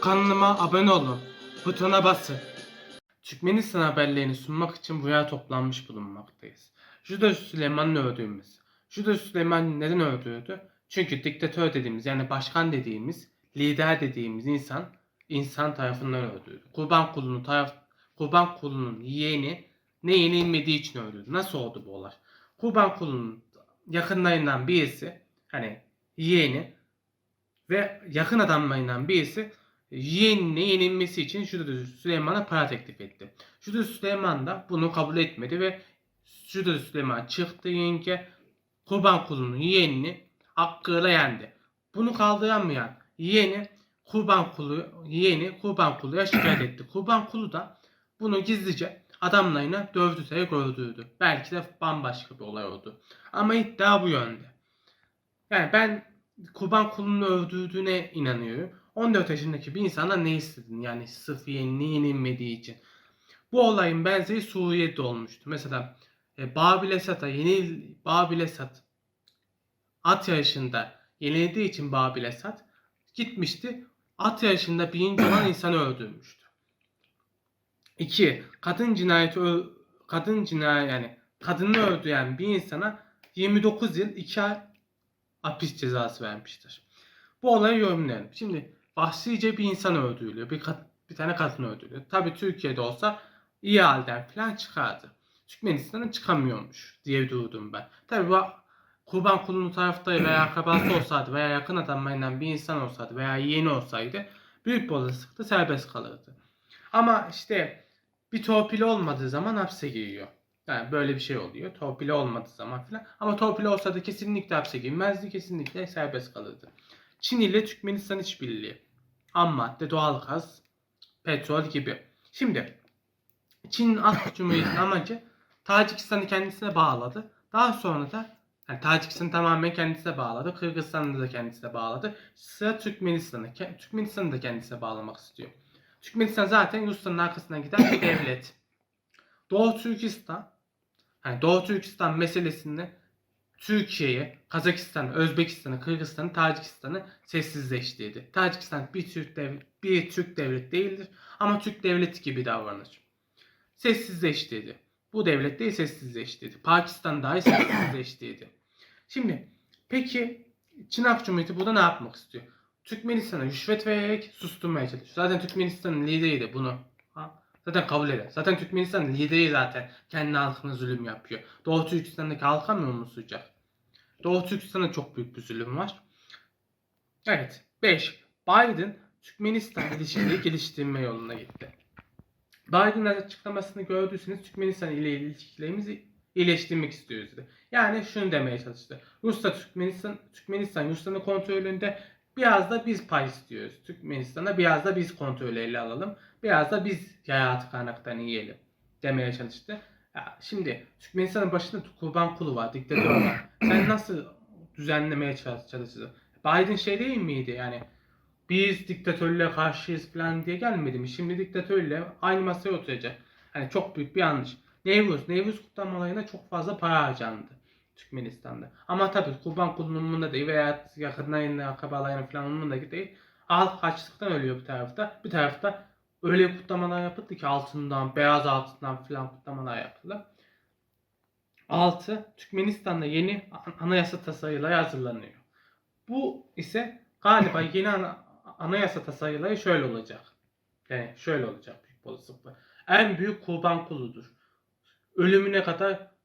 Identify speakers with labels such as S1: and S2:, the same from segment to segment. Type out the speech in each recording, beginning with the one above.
S1: Kanalıma abone olun. Butona basın. Türkmenistan haberlerini sunmak için buraya toplanmış bulunmaktayız. Juda Süleyman'ın öldürülmesi. Juda Süleyman neden öldürüldü? Çünkü diktatör dediğimiz, yani başkan dediğimiz, lider dediğimiz insan tarafından öldürüldü. Kurban kulunun yeğeni ne yenilmediği için öldürüldü. Nasıl oldu bu olay? Kurban kulunun yakınlarından birisi, hani yeğeni ve yakın adamlarından birisi yeğenine yenilmesi için Jüdü Süleyman'a para teklif etti. Jüdü Süleyman da bunu kabul etmedi ve Jüdü Süleyman çıktı yenge kurban kulunun yeğenini hakkıyla yendi. Bunu kaldıramayan yeğeni kurban kuluya şikayet etti. Kurban kulu da bunu gizlice adamlarına dövdürterek öldürdü. Belki de bambaşka bir olay oldu. Ama iddia bu yönde. Yani ben kurban kulunu öldürdüğüne inanıyorum. 14 yaşındaki bir insana ne istedin? Yani sırf yeğenine yenilmediği için. Bu olayın benzeri Suriye'de olmuştu. Mesela Babil Esad at yarışında yenildiği için Babil Esad gitmişti. At yarışında birinci olan insanı öldürmüştü. 2. Kadını öldüren bir insana 29 yıl 2 ay hapis cezası vermiştir. Bu olayı yorumlayalım. Şimdi vahşice bir insan öldürülüyor. Bir tane kadın öldürülüyor. Tabi Türkiye'de olsa iyi halden falan çıkardı. Türkmenistan'ın çıkamıyormuş diye duydum ben. Tabi bu kurban kulunun taraftarı veya akrabası olsaydı veya yakın adamlarından bir insan olsaydı veya yeğeni olsaydı büyük bir olasılıkla serbest kalırdı. Ama işte bir torpili olmadığı zaman hapse giriyor. Yani böyle bir şey oluyor. Torpili olmadığı zaman filan. Ama torpili olsa da kesinlikle hapse girmezdi. Kesinlikle serbest kalırdı. Çin ile Türkmenistan işbirliği. Ham madde, doğalgaz, petrol gibi. Şimdi Çin Halk Cumhuriyeti'nin amacı Tacikistan'ı kendisine bağladı. Daha sonra da Tacikistan'ı tamamen kendisine bağladı. Kırgızistan'ı da kendisine bağladı. Sıra Türkmenistan'ı. Türkmenistan'ı da kendisine bağlamak istiyor. Türkmenistan zaten Rusya'nın arkasından giden bir devlet. Doğu Türkistan meselesinde Türkiye'yi, Kazakistan'ı, Özbekistan'ı, Kırgızistan'ı, Tacikistan'ı sessizleştirdi. Tacikistan bir Türk devlet değildir ama Türk devleti gibi davranır. Sessizleştirdi. Bu devlet değil, sessizleştirdi. Pakistan dahi sessizleştirdi. Şimdi peki Çin Halk Cumhuriyeti burada ne yapmak istiyor? Türkmenistan'a rüşvet vererek susturmaya çalışıyor. Zaten Türkmenistan'ın lideri de bunu zaten kabul eder. Zaten Türkmenistan'ın lideri zaten kendi halkına zulüm yapıyor. Doğu Türkistan'daki halka mı umursucak? Doğu Türkistan'da çok büyük bir zulüm var. Evet. 5. Biden Türkmenistan ilişkileri geliştirme yoluna gitti. Biden'ın açıklamasını gördüyseniz Türkmenistan ile ilişkilerimizi iyileştirmek istiyoruz dedi. Yani şunu demeye çalıştı. Türkmenistan Rusya'nın kontrolünde, biraz da biz pay istiyoruz. Türkmenistan'a biraz da biz kontrolü ele alalım. Biraz da biz hayatı kaynaklarını yiyelim demeye çalıştı. Ya şimdi Türkmenistan'ın başında kurban kulu var, diktatör var. Sen nasıl düzenlemeye çalıştın? Biden şey değil miydi yani? Biz diktatörlüğe karşıyız falan diye gelmedi mi? Şimdi diktatörle aynı masaya oturacak. Hani çok büyük bir yanlış. Nevruz kutlamalarına çok fazla para harcandı Türkmenistan'da. Ama tabii kurban kullanımında değil veya yakınlarında, akrabalarında falan umurunda değil. Halk açlıktan ölüyor bir tarafta. Bir tarafta öyle kutlamalar yapıldı ki altından, beyaz altından falan kutlamalar yapıldı. 6. Türkmenistan'da yeni anayasa tasarıları hazırlanıyor. Bu ise galiba yeni anayasa tasarıları şöyle olacak. Yani şöyle olacak büyük olasılıkla. En büyük kurban kuludur.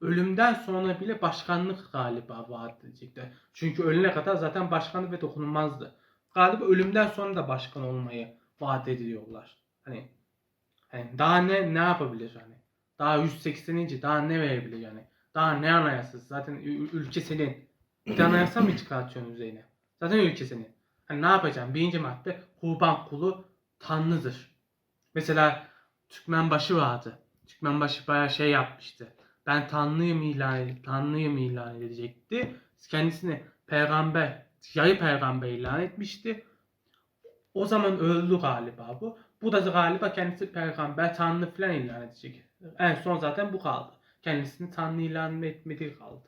S1: Ölümden sonra bile başkanlık galiba vaat edecekler. Çünkü ölene kadar zaten başkanlık ve dokunulmazdı. Galiba ölümden sonra da başkan olmayı vaat ediyorlar. Hani daha ne yapabilir hani? Daha 180. daha ne verebilir yani? Daha ne anayasası? Zaten ülke senin. Bir de anayasa mı çıkartıyorsun üzerine? Zaten ülke senin. Hani ne yapacağım? Birinci madde kurban kulu tanrıdır. Mesela Türkmenbaşı vardı. Türkmenbaşı bayağı şey yapmıştı. Ben tanrıyım ilan edecekti. Kendisini yayı peygamber ilan etmişti. O zaman öldü galiba bu. Bu da galiba kendisi peygamber, tanrı falan ilan edecek. En son zaten bu kaldı. Kendisini tanrı ilan etmediği kaldı.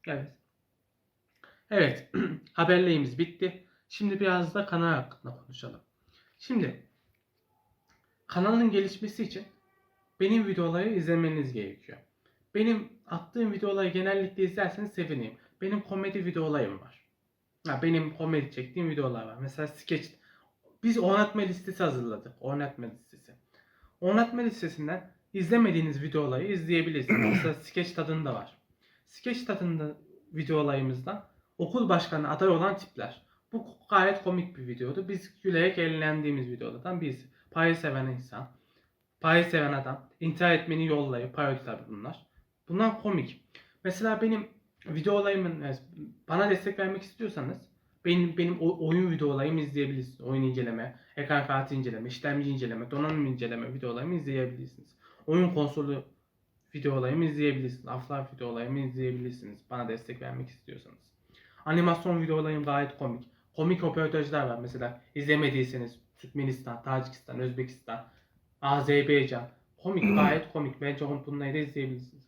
S1: Evet. Evet. Haberlerimiz bitti. Şimdi biraz da kanal hakkında konuşalım. Şimdi kanalın gelişmesi için benim videoları izlemeniz gerekiyor. Benim attığım videoları genellikle izlerseniz sevinirim. Benim komedi videolarım var. Benim komedi çektiğim videolar var. Mesela sketch. Biz oynatma listesi hazırladık. Oynatma listesi. Oynatma listesinden izlemediğiniz videoları izleyebilirsiniz. Mesela sketch tadında var. Sketch tadında videolarımızdan okul başkanı aday olan tipler. Bu gayet komik bir videodu. Biz gülerek eğlendiğimiz videolardan birisi. Parayı seven insan, parayı seven adam, intihar etmenin yolları, parodi tabi bunlar. Bunlar komik. Mesela benim videolarımın, bana destek vermek istiyorsanız benim oyun videolarımı izleyebilirsiniz. Oyun inceleme, ekran kartı inceleme, işlemci inceleme, donanım inceleme videolarımı izleyebilirsiniz. Oyun konsolu videolarımı izleyebilirsiniz. Half-Life videolarımı izleyebilirsiniz. Bana destek vermek istiyorsanız. Animasyon videolarım gayet komik. Komik röportajlar var. Mesela izlemediyseniz Türkmenistan, Tacikistan, Özbekistan, Azerbaycan. Komik, gayet komik. Bence bunları da izleyebilirsiniz.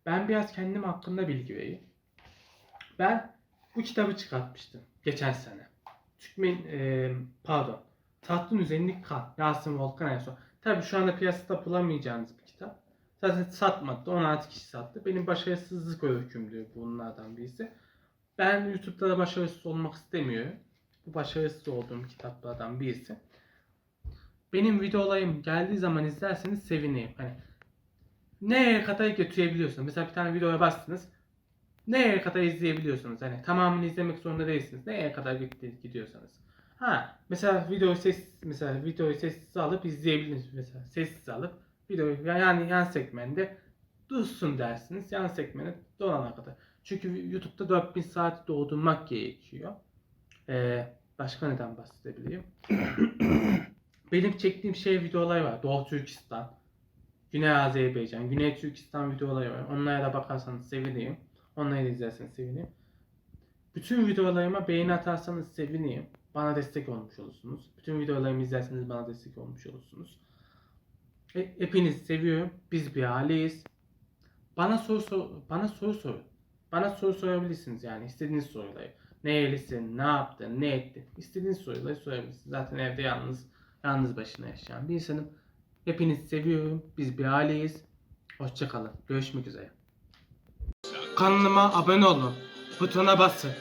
S1: Ben biraz kendim hakkında bilgi vereyim. Ben bu kitabı çıkartmıştım geçen sene. Tahtın Üzerindeki Kan, Yasin Volkan Ersoy. Tabi şu anda piyasada bulamayacağınız bir kitap. Zaten satmadı. 16 kişi sattı. Benim başarısızlık öykümdü bunlardan birisi. Ben YouTube'da da başarısız olmak istemiyorum. Bu başarısız olduğum kitaplardan birisi. Benim videolarım geldiği zaman izlerseniz sevinirim. Hani nereye kadar götürebiliyorsunuz? Mesela bir tane videoya bastınız. Nereye kadar izleyebiliyorsunuz? Hani tamamını izlemek zorunda değilsiniz. Nereye kadar gidiyorsanız. Mesela videoyu sessiz alıp izleyebilirsiniz. Mesela sessiz alıp videoyu yani yan sekmende dursun dersiniz. Yan sekmene dolana kadar. Çünkü YouTube'da 4000 saat doldurmak gerekiyor. Başka neden bahsedebileyim? Benim çektiğim videolar var. Doğu Türkistan, Güney Azerbaycan, Güney Türkistan videoları var. Onlara da bakarsanız sevinirim. Onları da izlerseniz sevinirim. Bütün videolarıma beğeni atarsanız sevinirim. Bana destek olmuş olursunuz. Bütün videolarımı izlerseniz bana destek olmuş olursunuz. Hepinizi seviyorum. Biz bir aileyiz. Bana soru sorun. Bana soru sorabilirsiniz yani istediğiniz soruları. Nerelisin, ne yaptın, ne ettin? İstediğiniz soruları sorabilirsiniz. Zaten evde yalnız başına yaşayan bir insanım. Hepinizi seviyorum. Biz bir aileyiz. Hoşça kalın. Görüşmek üzere. Kanalıma abone olun. Butona basın.